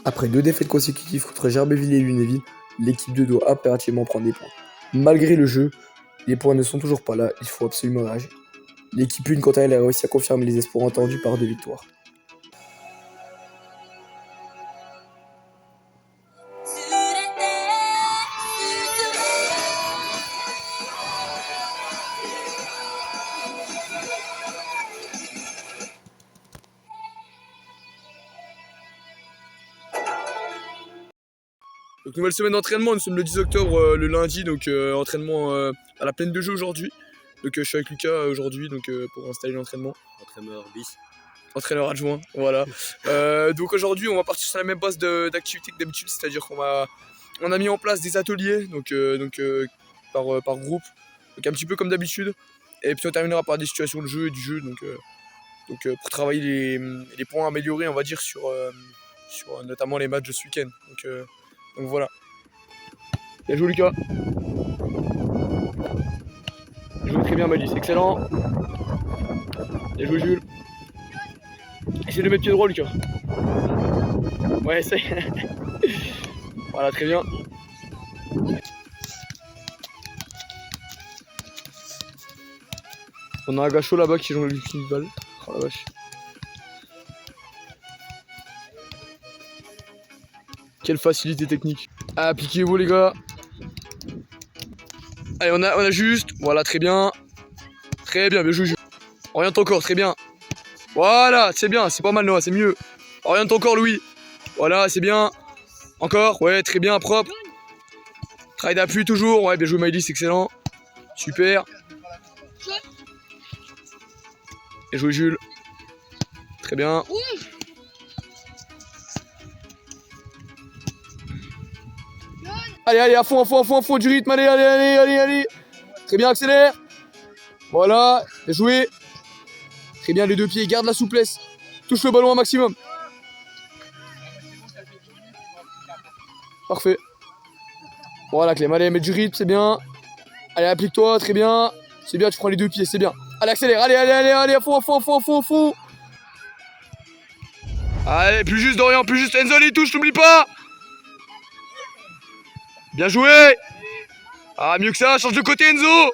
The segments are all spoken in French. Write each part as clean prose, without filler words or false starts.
Après 2 défaites consécutives contre Gerbéville et Lunéville, l'équipe de doit impérativement prendre des points. Malgré le jeu, les points ne sont toujours pas là, il faut absolument réagir. L'équipe 1 quant à elle a réussi à confirmer les espoirs entendus par 2 victoires. Donc nouvelle semaine d'entraînement, nous sommes le 10 octobre, le lundi, donc entraînement à la plaine de jeu aujourd'hui. Donc je suis avec Lucas aujourd'hui pour installer l'entraînement. Entraîneur bis. Entraîneur adjoint, voilà. Donc aujourd'hui on va partir sur la même base d'activité que d'habitude, c'est-à-dire on a mis en place des ateliers par groupe, donc un petit peu comme d'habitude. Et puis on terminera par des situations de jeu et du jeu, pour travailler les points améliorés on va dire sur notamment les matchs de ce week-end. Donc voilà. Bien joué Lucas. Bien joué très bien Malice, excellent. Bien joué Jules. Essaye de mettre pied droit Lucas. Ouais, essaye. Voilà, très bien. On a un gars chaud là-bas qui joue une balle. Oh la vache. Quelle facilité technique. Appliquez-vous les gars. Allez, on a juste. Voilà, très bien. Très bien, bien joué Jules. Oriente encore, très bien. Voilà, c'est bien, c'est pas mal Noah, c'est mieux. Oriente encore Louis. Voilà, c'est bien. Encore, ouais, très bien, propre. Travail d'appui toujours, ouais, bien joué Maïlis, excellent. Super. Bien joué Jules. Très bien. Allez, allez, à fond, du rythme, allez. Très bien, accélère. Voilà, bien joué. Très bien, les deux pieds, garde la souplesse. Touche le ballon un maximum. Parfait. Voilà, Clem, allez, mets du rythme, c'est bien. Allez, applique-toi, très bien. C'est bien, tu prends les deux pieds, c'est bien. Allez, accélère, allez, à fond. Allez, plus juste Dorian, plus juste Enzo, il touche, n'oublie pas. Bien joué. Ah, mieux que ça, change de côté Enzo.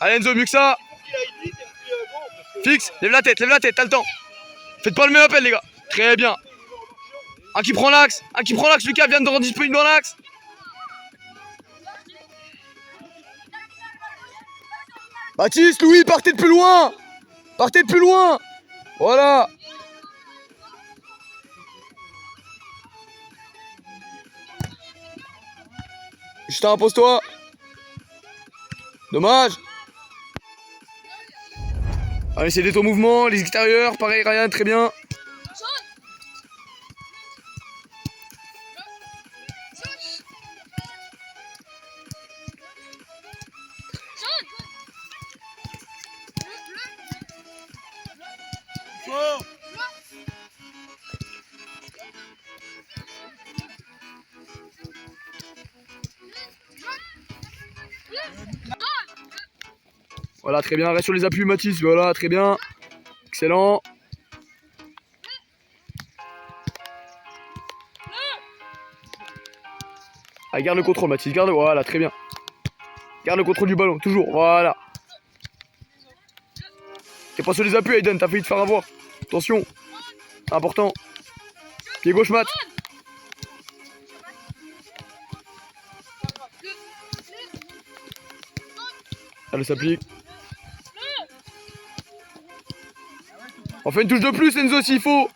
Allez Enzo, mieux que ça. Fixe, lève la tête, t'as le temps. Faites pas le même appel les gars. Très bien. Un qui prend l'axe, Lucas vient de rendre disponible dans l'axe. Baptiste, Louis, partez de plus loin. Voilà. Juste impose-toi. Dommage. Allez, c'est des ton mouvement, les extérieurs, pareil Ryan, très bien. Voilà, très bien, reste sur les appuis Mathis, voilà, très bien. Excellent. Allez, garde le contrôle Mathis, voilà, très bien. Garde le contrôle du ballon, toujours, voilà. T'es pas sur les appuis Aiden, t'as failli te faire avoir. Attention, c'est important. Pied gauche Matt. Allez, s'applique. On fait une touche de plus Enzo s'il faut.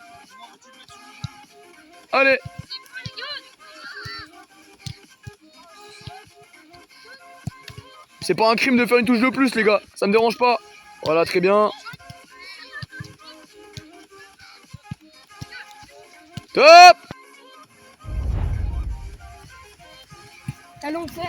Allez. C'est pas un crime de faire une touche de plus les gars, ça me dérange pas. Voilà, très bien. Top. Talon fesse.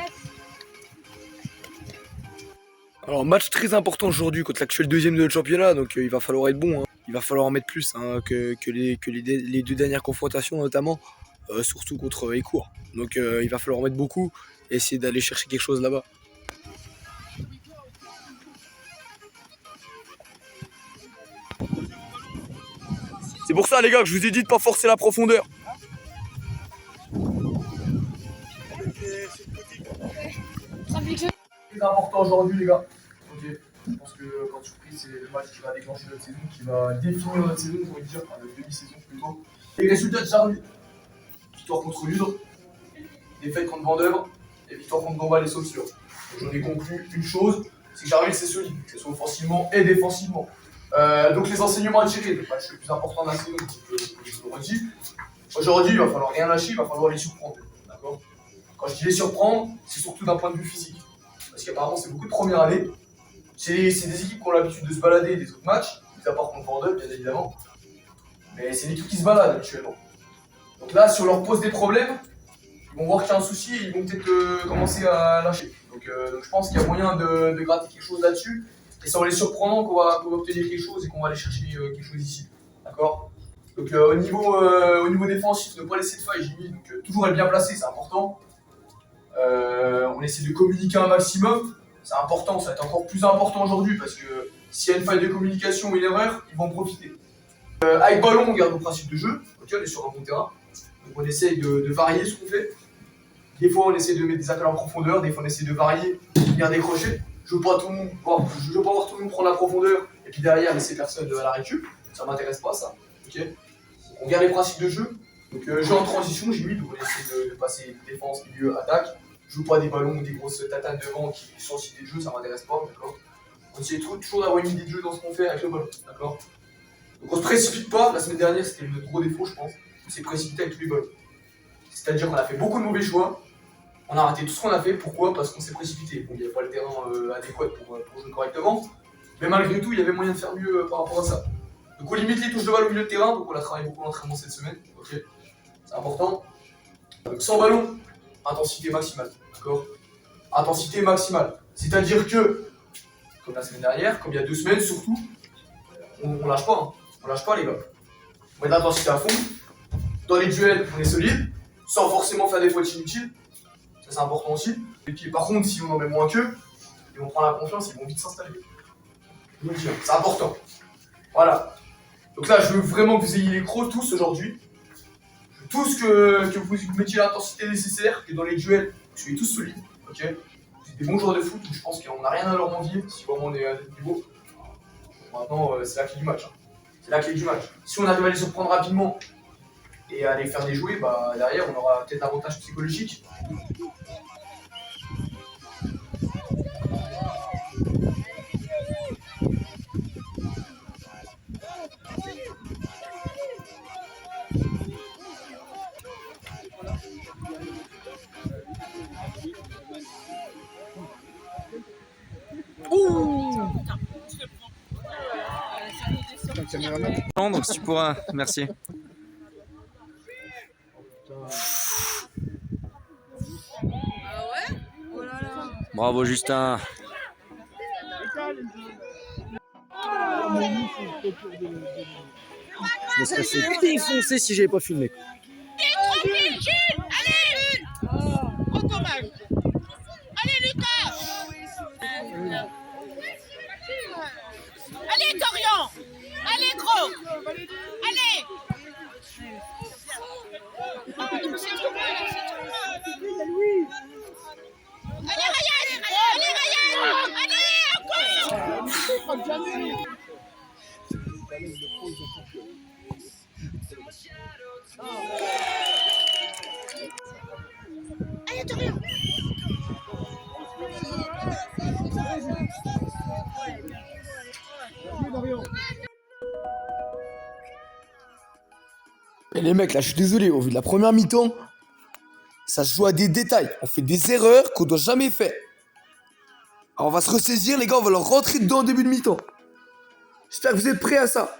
Alors match très important aujourd'hui contre l'actuel deuxième de notre championnat, donc il va falloir être bon, hein. Il va falloir en mettre plus que les 2 dernières confrontations notamment, surtout contre Écourt. Donc il va falloir en mettre beaucoup et essayer d'aller chercher quelque chose là-bas. C'est pour ça les gars que je vous ai dit de pas forcer la profondeur. C'est important aujourd'hui les gars. Ok. Je pense que quand surprise c'est le match qui va déclencher notre saison, qui va définir notre saison, j'ai envie de dire, enfin, notre demi-saison plutôt. Les résultats de Charlie. Victoire contre Ludre, défaite contre Vendœuvre et victoire contre Dombasle et Saussure. J'en ai conclu une chose, c'est que Charlie c'est solide, que ce soit offensivement et défensivement. Donc les enseignements à tirer, le match le plus important de la saison, je le redis. Aujourd'hui, il va falloir rien lâcher, il va falloir les surprendre. D'accord. Quand je dis les surprendre, c'est surtout d'un point de vue physique. Parce qu'apparemment, c'est beaucoup de première année. C'est des équipes qui ont l'habitude de se balader des autres matchs, mis à part contre Bordeaux, bien évidemment. Mais c'est des équipes qui se baladent habituellement. Donc là, si on leur pose des problèmes, ils vont voir qu'il y a un souci et ils vont peut-être commencer à lâcher. Donc je pense qu'il y a moyen de gratter quelque chose là-dessus. Et c'est en les surprenant qu'on va obtenir quelque chose et qu'on va aller chercher quelque chose ici. D'accord. Donc au niveau défensif, ne pas laisser de faille, j'ai mis. Donc toujours être bien placé, c'est important. On essaie de communiquer un maximum. C'est important, ça va être encore plus important aujourd'hui parce que s'il y a une faille de communication ou une erreur, ils vont en profiter. Avec ballon, on garde nos principes de jeu. Ok, on est sur un bon terrain. Donc on essaye de varier ce qu'on fait. Des fois, on essaie de mettre des appels en profondeur. Des fois, on essaie de varier, venir décrocher. Je veux pas voir tout le monde prendre la profondeur et puis derrière laisser personne à la récup. Ça m'intéresse pas ça. Ok. On garde les principes de jeu. Donc jeu en transition, j'ai mis, donc on essaie de passer défense, milieu, attaque. Je joue pas des ballons ou des grosses tatanes devant qui sont aussi des jeux, ça m'intéresse pas, d'accord. On essaie toujours d'avoir une idée de jeu dans ce qu'on fait avec le ballon, d'accord. Donc on se précipite pas, la semaine dernière c'était notre gros défaut je pense, on s'est précipité avec tous les ballons. C'est-à-dire qu'on a fait beaucoup de mauvais choix, on a raté tout ce qu'on a fait, pourquoi? Parce qu'on s'est précipité. Bon, il n'y avait pas le terrain adéquat pour jouer correctement, mais malgré tout il y avait moyen de faire mieux par rapport à ça. Donc on limite les touches de balle au milieu de terrain, donc on a travaillé beaucoup l'entraînement cette semaine, ok. C'est important. Donc sans ballon, intensité maximale, d'accord. Intensité maximale. C'est-à-dire que, comme la semaine dernière, comme il y a 2 semaines surtout, on lâche pas, hein. On lâche pas les gars. On met de l'intensité à fond. Dans les duels, on est solide, sans forcément faire des fautes inutiles. Ça c'est important aussi. Et puis par contre, si on en met moins qu'eux, ils vont prendre la confiance, ils vont vite s'installer. Je vous le dis, c'est important. Voilà. Donc là, je veux vraiment que vous ayez les crocs tous aujourd'hui. Je veux tous que vous mettiez l'intensité nécessaire, que dans les duels, vous soyez tous solides. Ok. Vous êtes des bons joueurs de foot, donc je pense qu'on n'a rien à leur envier si vraiment on est à notre niveau. Maintenant, c'est la clé du match. Hein. C'est la clé du match. Si on arrive à les surprendre rapidement et à les faire déjouer, bah derrière, on aura peut-être l'avantage psychologique. Donc si tu pourras, merci. Bravo Justin. Je me serais fait défoncer si j'avais pas filmé. Allez Lucas. Allez Dorian. Allez gros. Allez. Allez Ryan. Allez Ryan. Allez encore. Allez Dorian. Et les mecs, là, je suis désolé, au vu de la première mi-temps, ça se joue à des détails. On fait des erreurs qu'on doit jamais faire. Alors, on va se ressaisir, les gars, on va leur rentrer dedans au début de mi-temps. J'espère que vous êtes prêts à ça.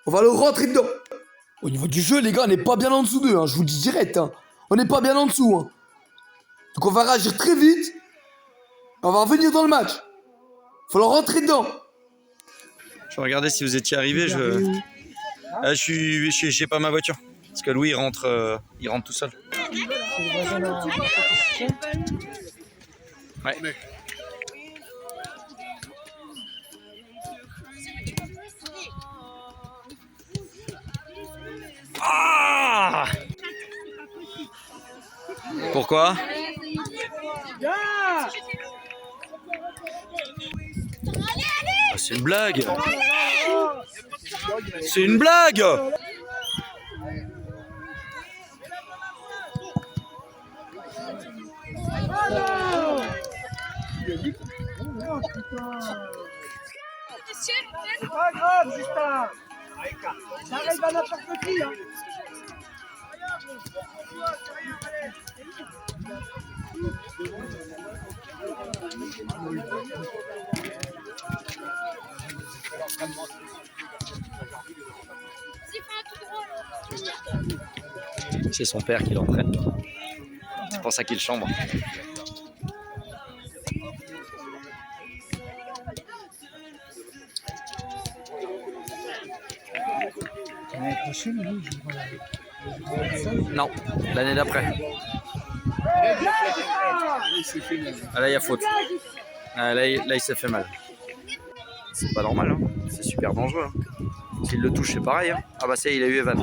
On va leur rentrer dedans. Au niveau du jeu, les gars, on n'est pas bien en dessous d'eux, hein, je vous le dis direct. Hein. On n'est pas bien en dessous. Hein. Donc, on va réagir très vite. On va revenir dans le match. Faut leur rentrer dedans. Je regardais si vous étiez arrivé. J'ai pas ma voiture. Parce que Louis il rentre tout seul. Ouais. Pourquoi? Ah, c'est une blague. C'est une blague. C'est pas grave, Justin. Ça arrive à n'importe qui. Hein. C'est son père qui l'entraîne. C'est pour ça qu'il chambre. Non, l'année d'après. Ah, là, il y a faute. Ah, là, il s'est fait mal. C'est pas normal, hein. C'est super dangereux. Hein. S'il le touche, c'est pareil. Hein. Ah bah ça, il a eu Evan.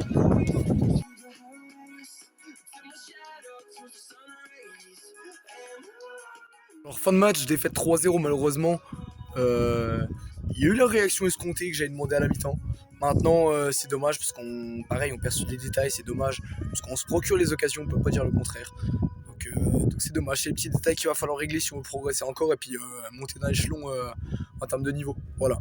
Alors fin de match, défaite 3-0 malheureusement. Il y a eu la réaction escomptée que j'avais demandé à la mi-temps. Maintenant c'est dommage parce qu'on perd sur des détails, c'est dommage parce qu'on se procure les occasions, on peut pas dire le contraire. Donc c'est dommage, c'est les petits détails qu'il va falloir régler si on veut progresser encore et puis monter d'un échelon en termes de niveau. Voilà.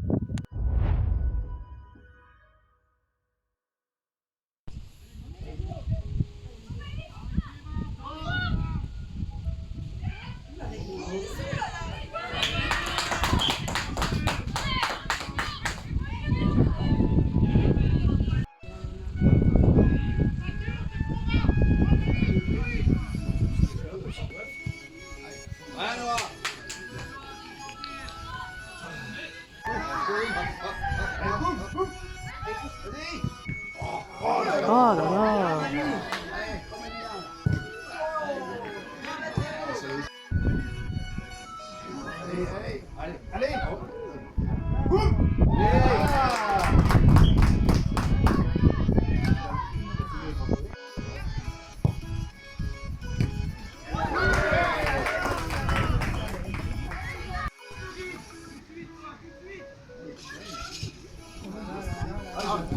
Oh là là.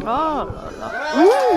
Oh là là. Ouh.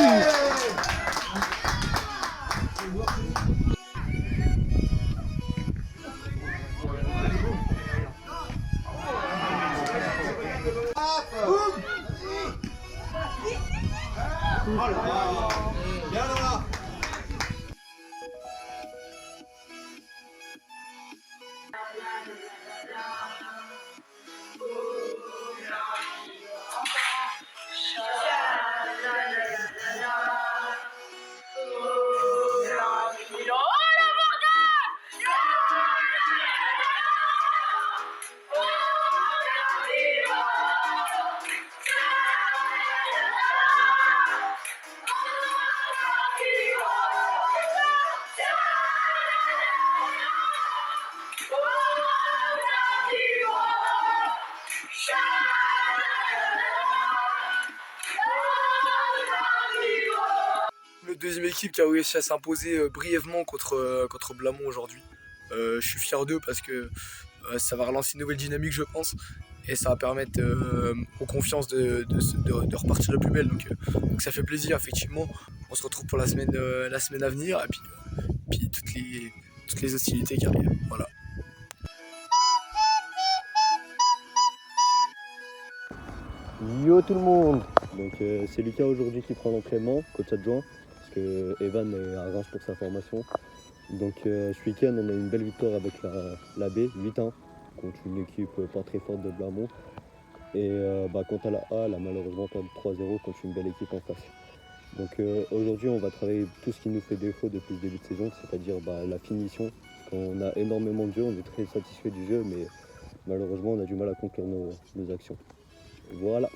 Notre deuxième équipe qui a réussi à s'imposer brièvement contre Blamont aujourd'hui. Je suis fier d'eux parce que ça va relancer une nouvelle dynamique je pense et ça va permettre aux confiances de repartir de plus belle. Donc ça fait plaisir effectivement. On se retrouve pour la semaine à venir et puis toutes les hostilités qui arrivent. Voilà. Yo tout le monde. Donc c'est Lucas aujourd'hui qui prend l'entraînement, coach adjoint, parce que Evan est à Reims pour sa formation. Donc ce week-end on a eu une belle victoire avec la B, 8-1, contre une équipe pas très forte de Blamont. Et contre la A, elle a malheureusement perdu 3-0 contre une belle équipe en face. Donc aujourd'hui on va travailler tout ce qui nous fait défaut depuis le début de saison, c'est-à-dire la finition. On a énormément de jeux, on est très satisfait du jeu, mais malheureusement on a du mal à conclure nos actions. Voilà.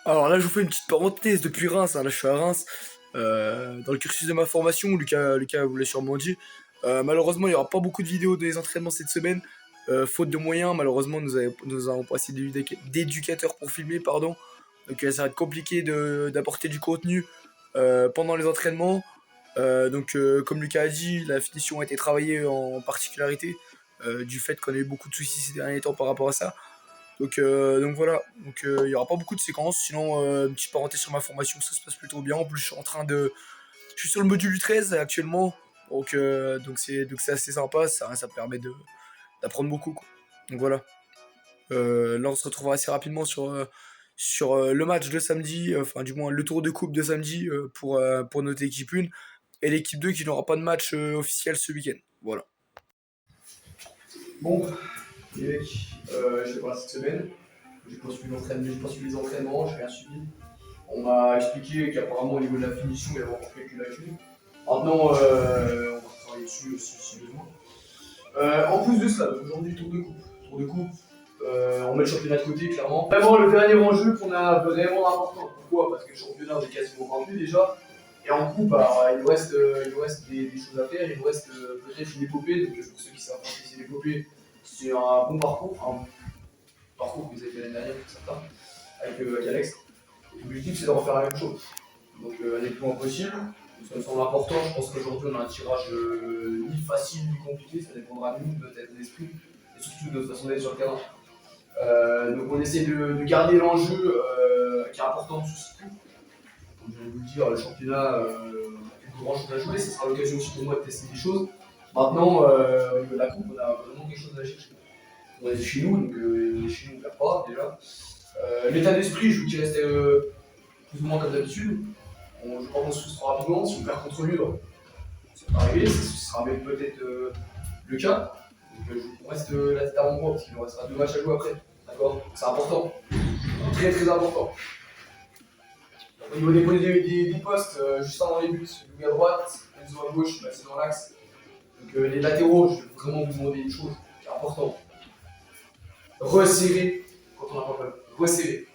Alors là je vous fais une petite parenthèse depuis Reims, hein. Là je suis à Reims. Dans le cursus de ma formation, Lucas vous l'a sûrement dit. Malheureusement il n'y aura pas beaucoup de vidéos des entraînements cette semaine. Faute de moyens, malheureusement, nous avons pas assez d'éducateurs pour filmer, pardon. Donc ça va être compliqué d'apporter du contenu pendant les entraînements. Comme Lucas a dit, la finition a été travaillée en particularité du fait qu'on a eu beaucoup de soucis ces derniers temps par rapport à ça. Donc voilà, il n'y aura pas beaucoup de séquences. Sinon, une petite parenthèse sur ma formation, ça se passe plutôt bien. En plus, je suis sur le module du 13 actuellement. Donc c'est assez sympa, ça me permet d'apprendre beaucoup, quoi. Donc voilà. Là, on se retrouvera assez rapidement sur le match de samedi, enfin du moins le tour de coupe de samedi pour notre équipe 1 et l'équipe 2 qui n'aura pas de match officiel ce week-end. Voilà. Bon, les mecs, je vais pas cette semaine. J'ai pas suivi les entraînements, j'ai rien suivi. On m'a expliqué qu'apparemment au niveau de la finition, il y avait encore quelques lacunes. Maintenant, on va travailler dessus si besoin. En plus de cela, aujourd'hui, tour de coupe. On met le championnat de côté, clairement. Vraiment, le dernier enjeu qu'on a vraiment important. Pourquoi? Parce que le championnat, on est quasiment vaincu déjà. Et en coupe, il nous reste des choses à faire. Il nous reste peut-être une épopée. Donc, pour ceux qui savent pas ce que c'est l'épopée, c'est un bon parcours. Un parcours que vous avez fait l'année dernière, pour certains, avec Alex. L'objectif, c'est de refaire la même chose. Donc, aller le plus loin possible. Ça me semble important. Je pense qu'aujourd'hui, on a un tirage ni facile ni compliqué. Ça dépendra de nous, de notre état d'esprit et surtout de notre façon d'aller sur le terrain. Donc, on essaie de garder l'enjeu qui est important sur ce coup. Comme je viens de vous le dire, le championnat n'a plus grand chose à jouer. Ce sera l'occasion aussi pour moi de tester des choses. Maintenant, au niveau de la coupe, on a vraiment quelque chose à chercher. On est chez nous, donc chez nous, on ne perd pas déjà. L'état d'esprit, je vous dis, reste plus ou moins comme d'habitude. Je crois qu'on se frustrera rapidement. Si on perd contre Lure, ça peut arriver, ce sera même peut-être le cas. Donc on reste la tête à l'endroit parce qu'il nous restera 2 matchs à jouer après. D'accord? C'est important. Très très important. Au niveau des postes, juste avant les buts, Louis à droite, Enzo à gauche, c'est dans l'axe. Donc les latéraux, je vais vraiment vous demander une chose qui est importante. Resserrer quand on n'a pas peur. Resserrer.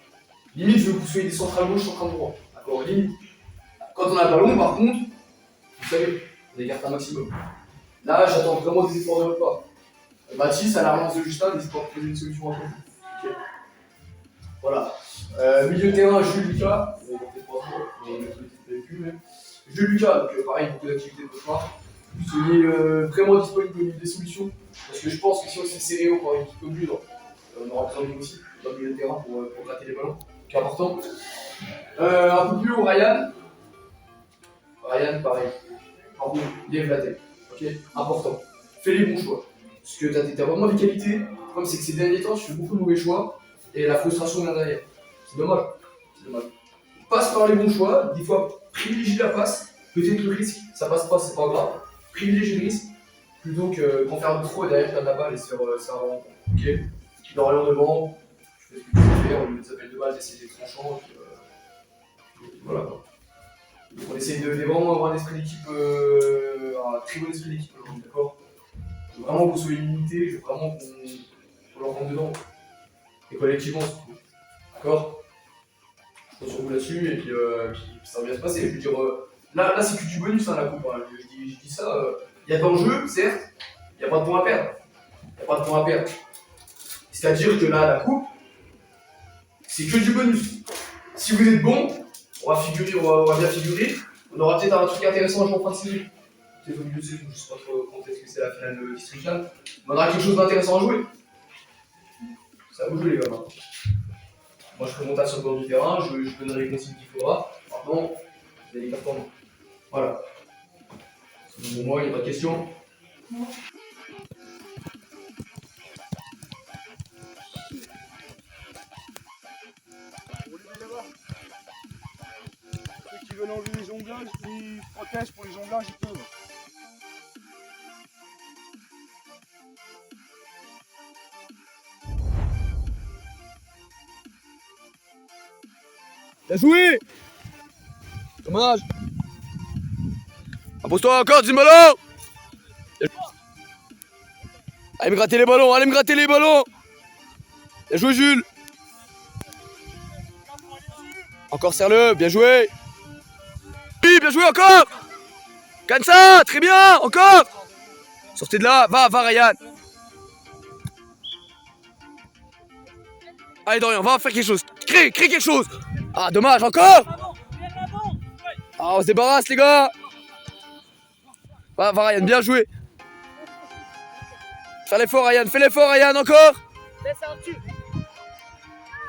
Limite, je veux que vous soyez des centrales gauche, centrales droite. D'accord? Limite. Quand on a le ballon, par contre, vous savez, on écarte un maximum. Là, j'attends vraiment des efforts de votre part. Mathis, à la relance de Justin, n'hésite pas à proposer une solution à côté. Okay. Voilà. Milieu de terrain, Jules Lucas. Jules Lucas, donc pareil, beaucoup d'activités de votre part. Soyez vraiment disponible au niveau des solutions. Parce que je pense que si on s'est serré au pour une équipe comme Lure, on aura besoin de nous aussi dans le milieu de terrain pour gratter les ballons. C'est important. Un peu plus haut, Ryan. Ryan, pareil. Pardon, lève la tête. Ok? Important. Fais les bons choix. Parce que t'as vraiment des qualités. Le problème, c'est que ces derniers temps, tu fais beaucoup de mauvais choix. Et la frustration vient derrière. C'est dommage. C'est dommage. Passe par les bons choix. Des fois, privilégie la passe. Peut-être le risque, ça passe pas, c'est pas grave. Privilégie le risque. Plutôt qu'en faire de trop et derrière perdre la balle et se faire vraiment. Ok? Tu dois rien devant. Tu fais ce que tu veux faire. Au lieu de s'appeler de balle, d'essayer d'être tranchant. Voilà. Donc on essaie de vraiment avoir un esprit d'équipe, un très bon esprit d'équipe aujourd'hui, d'accord? Je veux vraiment que vous soyez limité, je veux vraiment qu'on leur rentre dedans. Et collectivement surtout. D'accord? Je compte sur vous là-dessus et puis ça va bien se passer. Je veux dire, là c'est que du bonus hein, la coupe. Hein. Je dis ça, il y a d'enjeux, certes, il n'y a pas de points à perdre. Il n'y a pas de points à perdre. C'est-à-dire que là, la coupe, c'est que du bonus. Si vous êtes bon, on va bien figurer. On aura peut-être un truc intéressant à jouer en fin de saison. Peut-être au milieu de saison, je ne sais pas trop quand est-ce que c'est la finale de District. On aura quelque chose d'intéressant à jouer. Ça va vous jouer les gars. Moi je ferai montage sur le bord du terrain, je donnerai les consignes qu'il faudra. Maintenant, vous avez les cartes en main. Voilà. C'est bon pour moi, il n'y a pas de questions. Ceux qui veulent enlever les jonglages, ils protègent pour les jonglages, ils peuvent. Bien joué! Dommage! Impose-toi encore, du ballon! Allez me gratter les ballons, allez me gratter les ballons! Bien joué Jules! Encore serre-le, bien joué! Oui, bien joué encore! Gagne ça, très bien, encore! Sortez de là, va Ryan! Allez Dorian, va faire quelque chose. Crée quelque chose. Ah dommage, encore. Ah on se débarrasse les gars. Va Ryan, bien joué. Fais l'effort Ryan, encore.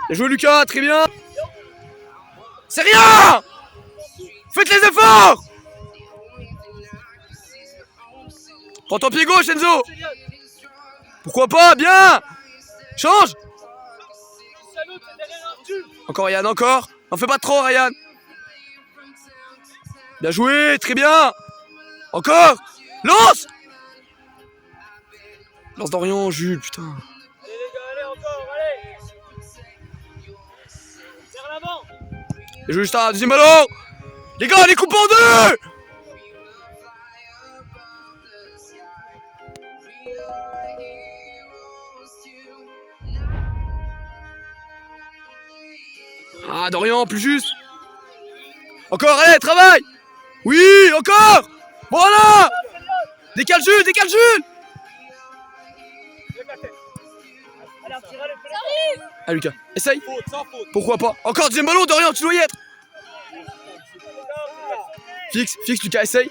Bien joué Lucas, très bien. C'est rien. Faites les efforts. Prends ton pied gauche Enzo. Pourquoi pas, bien. Change. Encore Ryan, encore. N'en fais pas trop Ryan. Bien joué, très bien. Encore. Lance. Lance Dorian, Jules, putain. Allez les gars, allez encore, allez. Vers l'avant. Bien joué Justin, deuxième ballon. Les gars, les coupe en deux. Ah Dorian, plus juste. Encore, allez, travaille. Oui, encore. Voilà. Décale Jules. Allez, tire, allez. Ah Lucas, essaye. Pourquoi pas. Encore deuxième ballon, Dorian, tu dois y être. Fixe Lucas, essaye.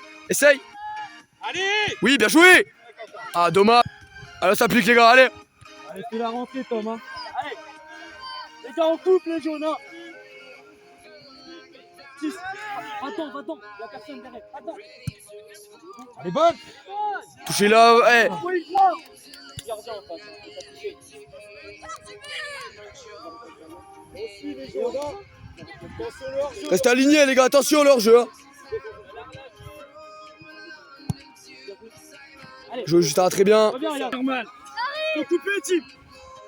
Allez. Oui, bien joué. Ah dommage. Allez, ça pique les gars, allez. Allez, fais la rentrée, Tom. Hein. Allez. Les gars, on coupe les jaunes. Hein. 6. Va-t'en. Y'a personne derrière. Va-t'en. Elle est bonne. Touchez là, eh. Gardien en face. Aussi les jaunes. Attention leur jeu. Restez alignés les gars, attention leur jeu. Hein. Joue Justin, très bien. Reviens, regarde. Normal. Faut couper, type.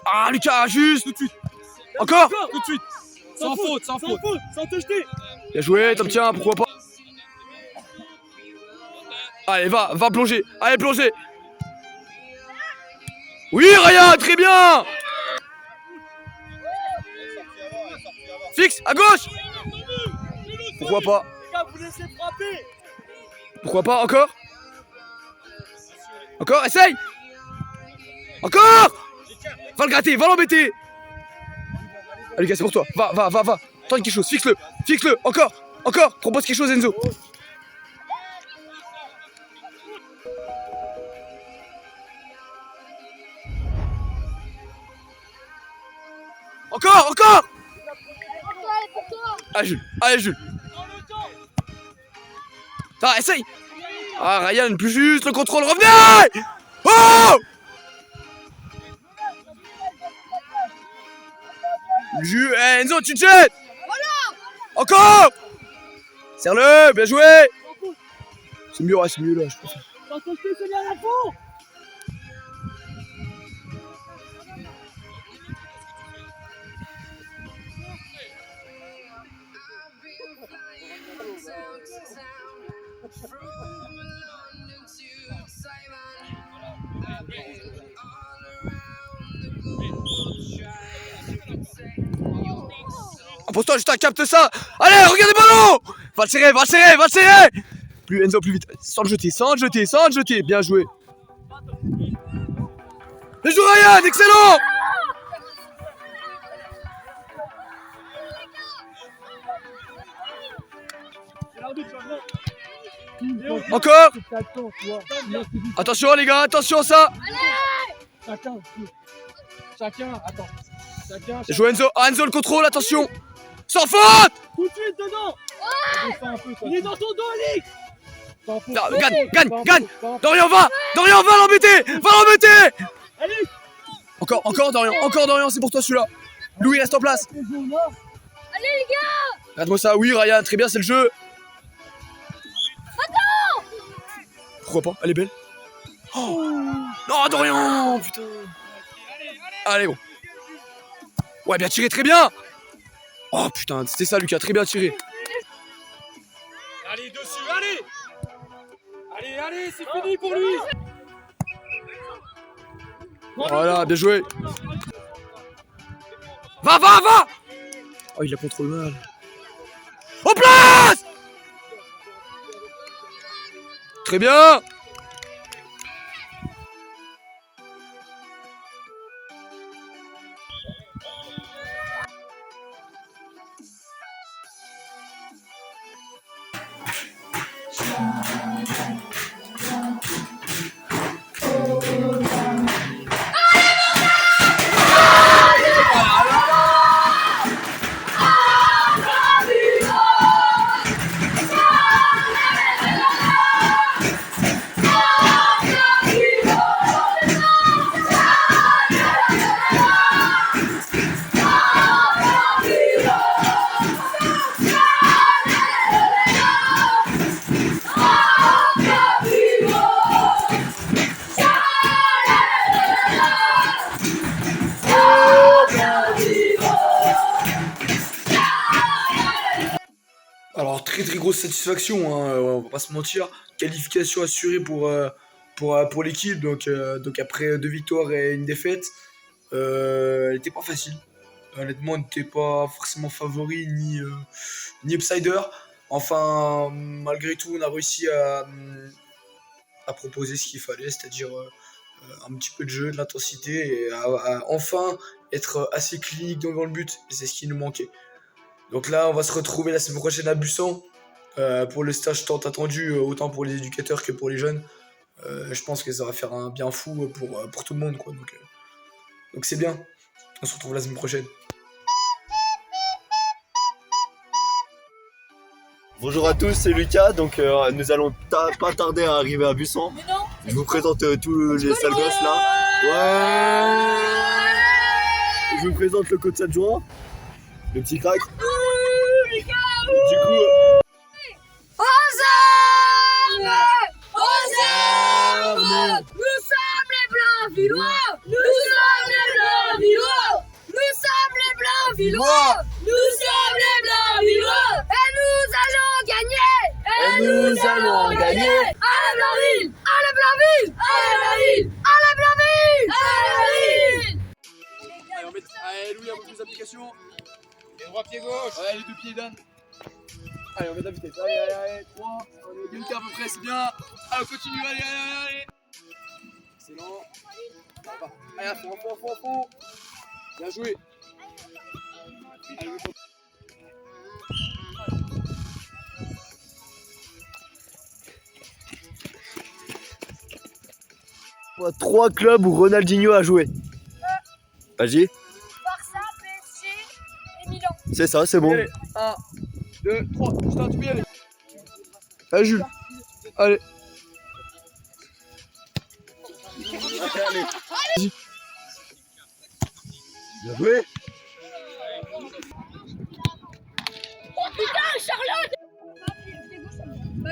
Ah Lucas, juste. Tout de suite. Encore. Tout de suite. Sans faute. Sans te jeter. Bien joué, Tom, tiens, pourquoi pas. Allez, va plonger. Allez, plonger. Oui, Ryan, très bien. Fixe, à gauche. Pourquoi pas. Les gars, vous laissez frapper. Pourquoi pas, encore. Encore, essaye. Encore. Va le gratter, va l'embêter. Allez, Lucas, c'est pour toi. Va. Tente quelque chose, fixe-le. Encore. Propose quelque chose, Enzo. Encore. Allez, Jules. Ah, essaye. Ah, Ryan, plus juste, le contrôle, revenez. Oh. Jules, Enzo, tu te jettes. Encore. Serre-le, bien joué. C'est mieux là, je préfère. Sans te jeter, c'est bien la fond. Impose-toi, Justin, capte ça. Allez, regarde le ballon. Va le serrer. Plus Enzo, plus vite. Sans le jeter. Bien joué. Bien joué, Ryan, excellent. Encore. Attention les gars, attention ça. Chacun, attends. Chacun. Joue Enzo, Enzo le contrôle, attention. Sans faute. Tout de suite dedans. Descends un peu, il est dans ton dos, Alix. Gagne. Dorian va l'embêter. Allez. Encore Dorian, c'est pour toi celui-là. Louis reste en place. Allez les gars. Regarde-moi ça, oui Ryan, très bien, c'est le jeu. Pourquoi pas, elle est belle. Oh. Non Dorian, putain. Allez bon. Ouais, bien tiré, très bien. Oh putain, c'était ça Lucas, très bien tiré. Allez, dessus, allez. Allez, c'est fini pour lui. Voilà, bien joué. Va. Oh, il la contrôle mal. En place. Très bien. grosse satisfaction, hein, on va pas se mentir. Qualification assurée pour l'équipe, donc après 2 victoires et une défaite, elle était pas facile. Honnêtement, on n'était pas forcément favori ni outsider. Enfin, malgré tout, on a réussi à proposer ce qu'il fallait, c'est-à-dire un petit peu de jeu, de l'intensité, et à enfin être assez clinique devant le but. Et c'est ce qui nous manquait. Donc là, on va se retrouver la semaine prochaine à Busan pour le stage tant attendu, autant pour les éducateurs que pour les jeunes. Je pense que ça va faire un bien fou pour tout le monde, quoi. Donc c'est bien. On se retrouve la semaine prochaine. Bonjour à tous, c'est Lucas. Donc nous allons pas tarder à arriver à Busan. Je vous présente tous les sales gosses là. Ouais. Je vous présente le coach adjoint, le petit crack. Du coup. Aux armes! Nous sommes les blancs villois! Nous sommes les blancs villois! Nous sommes les blancs villois! Nous sommes les blancs villois! Et nous allons gagner! Et nous allons gagner! À la Blainville! À la Blainville! À la Blainville! À la Blainville! À la Blainville! Allez, on met. Allez, Louis, un peu plus d'application. Pied droit, pied gauche. Ouais, les 2 pieds, Dan. Allez, on met de la vitesse. Allez, 3. On est bien à peu près, c'est bien. Allez, on continue, allez. Excellent. Allez, à fond. Bien joué. Allez, le 3 clubs où Ronaldinho a joué. Vas-y. Barça, PSG et Milan. C'est ça, c'est bon. Allez, 1, 2, 3. Putain, tu peux y aller. Allez, Jules. Allez. Vas-y. Bien joué.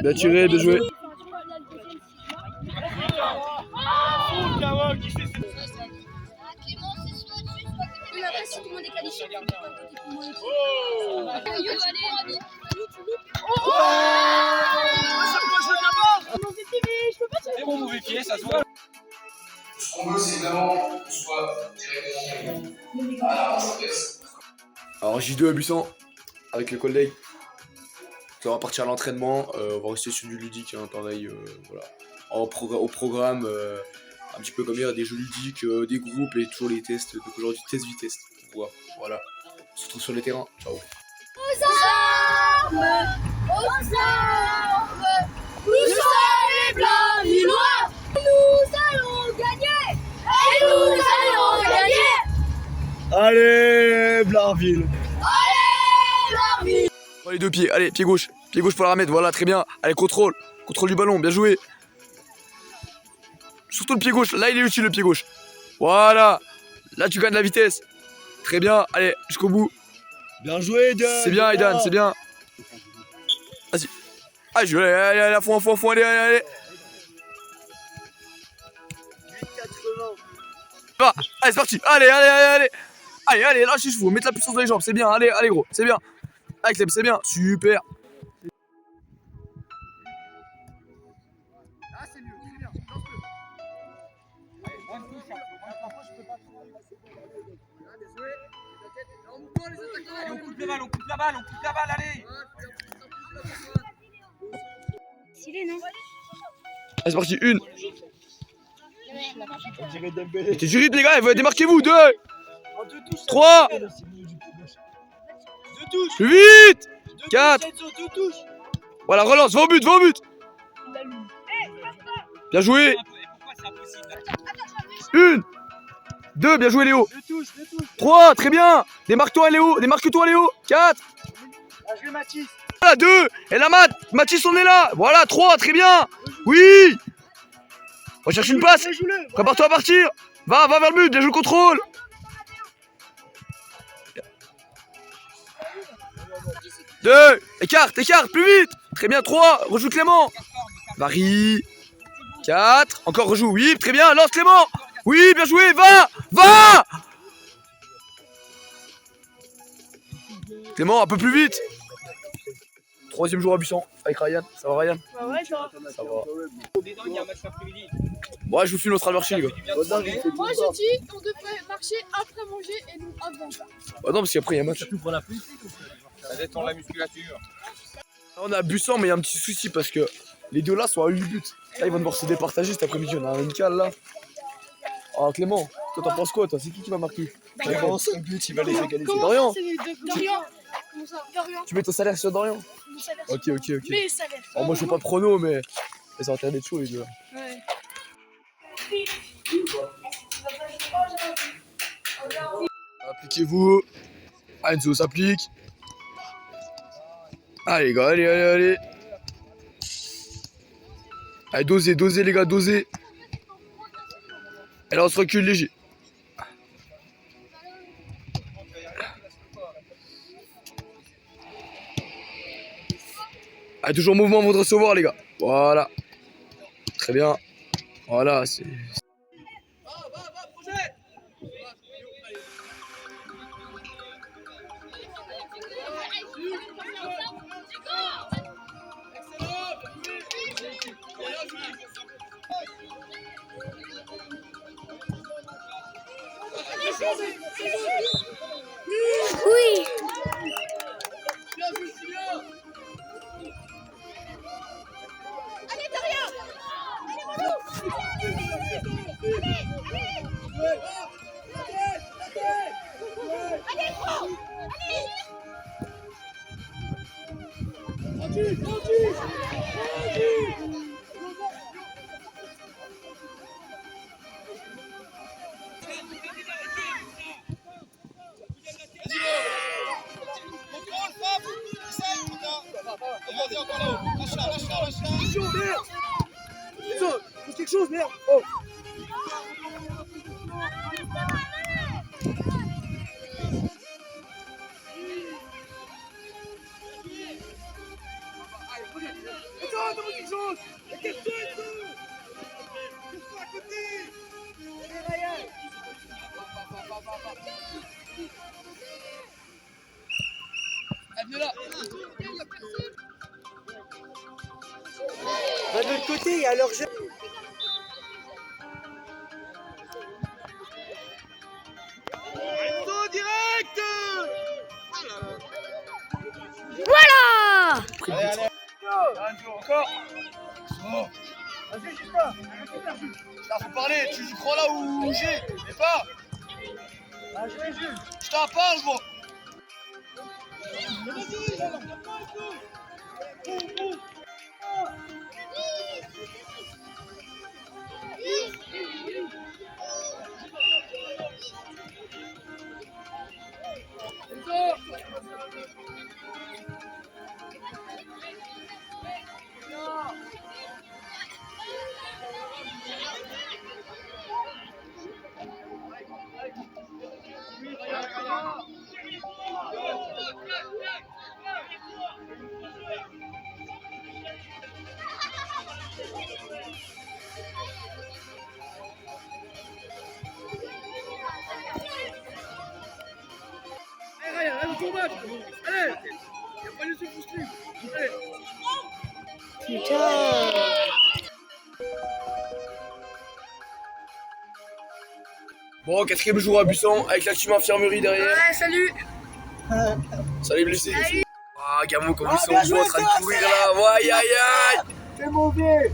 Bien tiré, bien joué. Après, si tout le monde est qualifié, C'est mon mauvais pied, ça se voit. Ce qu'on veut, c'est vraiment qu'on soit directement à la rencontre. Alors J2 à Busan, avec les collègues. On va partir à l'entraînement, on va rester sur du ludique, hein, pareil, voilà. Au programme, un petit peu comme hier, des jeux ludiques, des groupes et toujours les tests. Donc aujourd'hui, test vitesse. Voilà. On se retrouve sur les terrains. Ciao. Aux armes! Aux armes! Nous sommes les blancs villois! Nous allons gagner! Et nous allons gagner! Allez, Blainville. Bon, les 2 pieds, allez, pied gauche pour la remettre, voilà, très bien. Allez, contrôle du ballon, bien joué. Surtout le pied gauche, là il est utile le pied gauche. Voilà, là tu gagnes de la vitesse. Très bien, allez, jusqu'au bout. Bien joué, Aidan. C'est bien, Aidan, c'est bien. Vas-y. Allez, allez, à fond, allez. Ah, allez, c'est parti, allez. Allez, lâchez-vous, mettez la puissance dans les jambes, c'est bien, allez gros, c'est bien. Allez, c'est bien, super. Ah, c'est mieux, c'est bien. Lance-le. Allez, on touche. Je peux pas. Désolé. On coupe les attaquants. Allez, on coupe la balle, allez. Stylé, non? Allez, c'est parti, 1. On dirait Dembélé. Mettez du rythme les gars, démarquez-vous, 2. 3. Plus vite. 4. Voilà, relance, va au but. Bien joué. 1. 2, bien joué Léo. 3, très bien. Démarque-toi Léo. 4. Voilà, 2. Et là Mathis, on est là. Voilà, 3, très bien. Oui. On cherche une passe. Prépare-toi à partir. Va vers le but, bien joué le contrôle. Deux, écarte, plus vite. Très bien, 3, rejoue Clément. Varie. 4, encore rejoue, oui, très bien, lance Clément. Oui, bien joué, va. Clément, un peu plus vite. Troisième jour à Busan avec Ryan. Ça va Ryan? Bah ouais, toi. Ça va. Il y a un match l'après-midi. Ouais, je vous filme notre marché les gars. Moi je dis on devrait marcher après manger et nous avant. Bah non, parce qu'après il y a un match. Ça détend la musculature. On a Busan, mais il y a un petit souci parce que les deux là sont à 8 buts. Là, ils vont devoir se départager cet après-midi. On a une cale là. Ah, Clément, toi t'en penses quoi toi? C'est qui va marquer? Je pense un but, il va les égaliser. Dorian, Dorian. Comment ça? Dorian. tu mets ton salaire sur Dorian? Mon salaire. Ok. Mes salaires. Alors, moi je fais pas de prono, mais ça va d'être chaud les deux là. Ouais. Appliquez-vous. Enzo s'applique. Allez les gars, allez. Allez, dosez les gars, dosez. Et là on se recule léger. Allez, toujours mouvement avant de recevoir les gars. Voilà. Très bien. Voilà, c'est... Oui. quelque chose, merde. Oh. Va de l'autre côté, il y a leur jeu. Voilà. Encore. Oh. Vas-y, Justin. Là, faut parler. Tu crois là où j'ai, mais pas. Je t'en parle, gros. Bon, quatrième jour à Busan avec la team infirmerie derrière. Ouais, salut. Salut blessé. Ah, Gamo, comme ils sont joués en train de courir là. Aïe aïe aïe. T'es mauvais.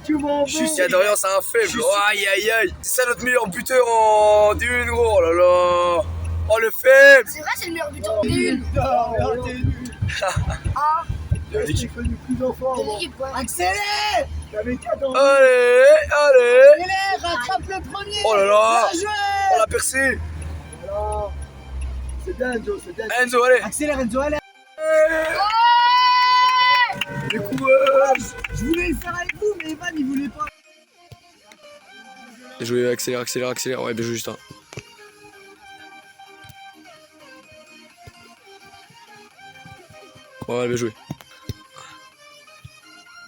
Tu m'en veux. Juste, il y a Dorian, c'est un faible. Aïe aïe aïe. C'est ça notre meilleur buteur en D1, gros. Oh là là. Oh le faible. C'est vrai, c'est le meilleur buteur de une. T'es nul. J'ai connu plus d'enfants. Accélère. T'avais 4 ans. Allez. Accélère, rattrape le premier. Oh là là. Bien joué. On l'a percé. Alors, c'est bien Enzo, c'est bien. Enzo, allez. Accélère Enzo, allez. Les coureurs. Je voulais le faire avec vous, mais Evan il voulait pas. Bien joué, accélère. Ouais, bien joué, Justin. Ouais, bien joué.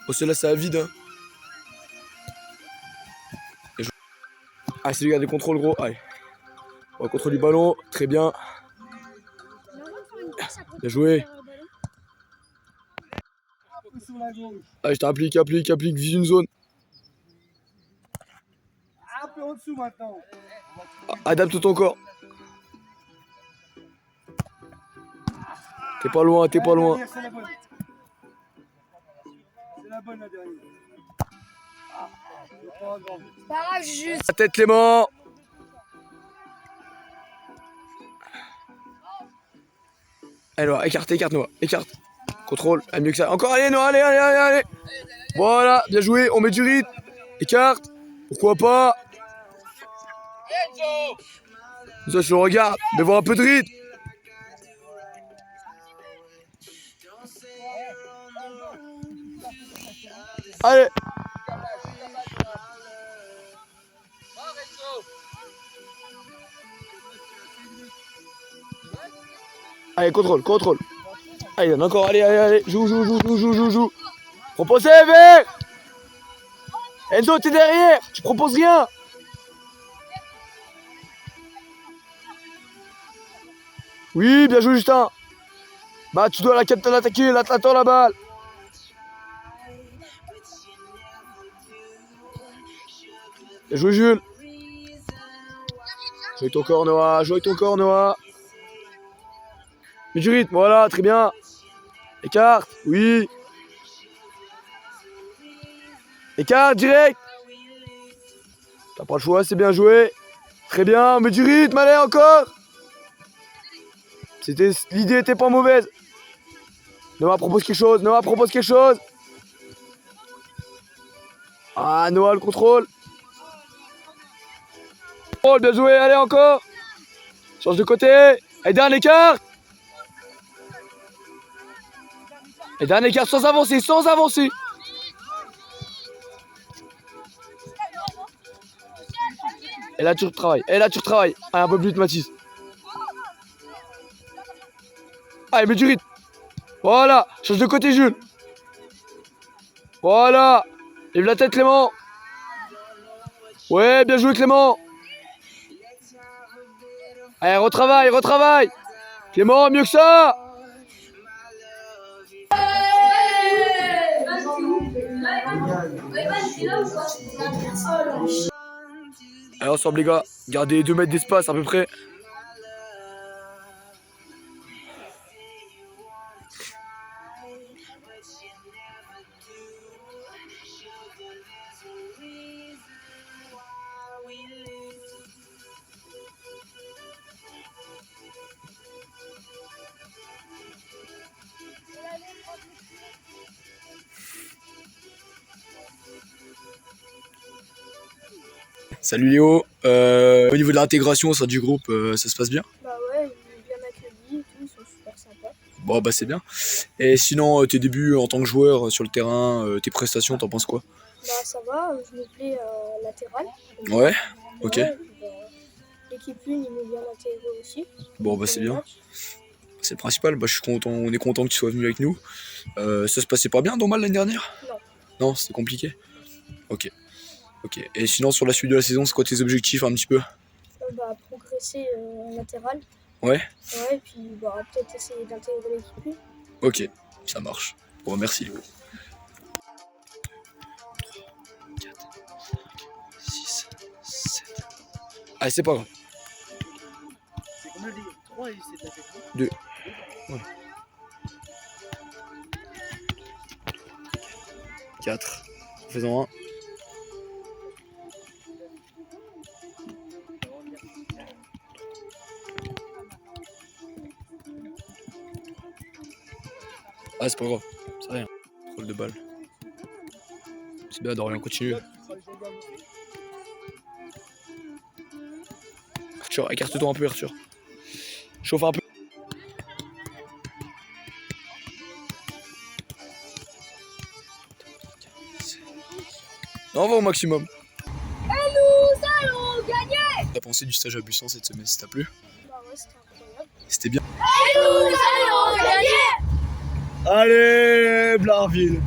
Oh, celui-là, c'est à vide. Hein. Bien joué. Ah, c'est les gars, des contrôles, gros. Allez. On va contrôler du ballon. Très bien. Bien joué. Allez, je t'applique, vise une zone. Un peu en dessous maintenant. Adapte ton corps. T'es pas loin, t'es pas loin. C'est la bonne. C'est la bonne la dernière. C'est pas grave. Pas grave, juste. La tête Clément. Allez Noah, écarte Noah, écarte. Contrôle, allez, mieux que ça. Encore, allez Noah, allez. Voilà, bien joué, on met du rythme. Écarte, pourquoi pas. Ça je le regarde, mais voir un peu de rythme. Allez. Allez, contrôle. Allez, donne encore, allez. Joue. Proposez, vert. Enzo, t'es derrière. Tu proposes rien. Oui, bien joué, Justin. Bah, tu dois l'attaquer, là, t'attends la balle. Bien joué, Jules. Joue avec ton corps, Noah. Mets du rythme, voilà, très bien. Écarte, oui. Écarte, direct. T'as pas le choix, c'est bien joué. Très bien, mets du rythme, allez, encore. L'idée était pas mauvaise. Noah propose quelque chose. Ah, Noah, le contrôle. Oh, bien joué, allez, encore. Change de côté. Et dernier écart. Sans avancer. Et là, tu retravailles. Allez, un peu plus vite, Mathis. Allez, mets du rythme. Voilà. Change de côté, Jules. Voilà. Lève la tête, Clément. Ouais, bien joué, Clément. Allez, retravaille. Clément, mieux que ça. Allez, ensemble, les gars. Gardez 2 mètres d'espace à peu près. Salut Léo, au niveau de l'intégration au sein du groupe, ça se passe bien? Bah ouais, ils sont bien accueillis et tout, ils sont super sympas. Bon bah c'est bien. Et sinon tes débuts en tant que joueur sur le terrain, tes prestations, t'en penses quoi? Bah ça va, je me plais latéral. Ouais, ok. Ouais, bah, l'équipe 1, ils m'ont bien intégré aussi. Bon bah c'est bien. C'est le principal, bah, je suis content, on est content que tu sois venu avec nous. Ça se passait pas bien normal l'année dernière? Non. Non, c'était compliqué? Ok. Et sinon sur la suite de la saison, c'est quoi tes objectifs un petit peu? Bah progresser en latéral. Ouais. Ouais, et puis bah, peut-être essayer d'intégrer l'équipe 1. Ok, ça marche. Bon, merci. 3, 4, 5, 6, 7. Allez, c'est pas grave. C'est combien de 3 et 7 avec 2. Ouais. 4. Faisons un. Ah, c'est pas grave, c'est rien. Rôle de balle. C'est bien, Dorian, continue. Arthur, écarte-toi un peu, Arthur. Chauffe un peu. On va au maximum. Et nous allons gagner! T'as pensé du stage à Busan cette semaine, ça t'a plu? Bah ouais, c'était incroyable. C'était bien. Et nous allons gagner! Allez, Blainville.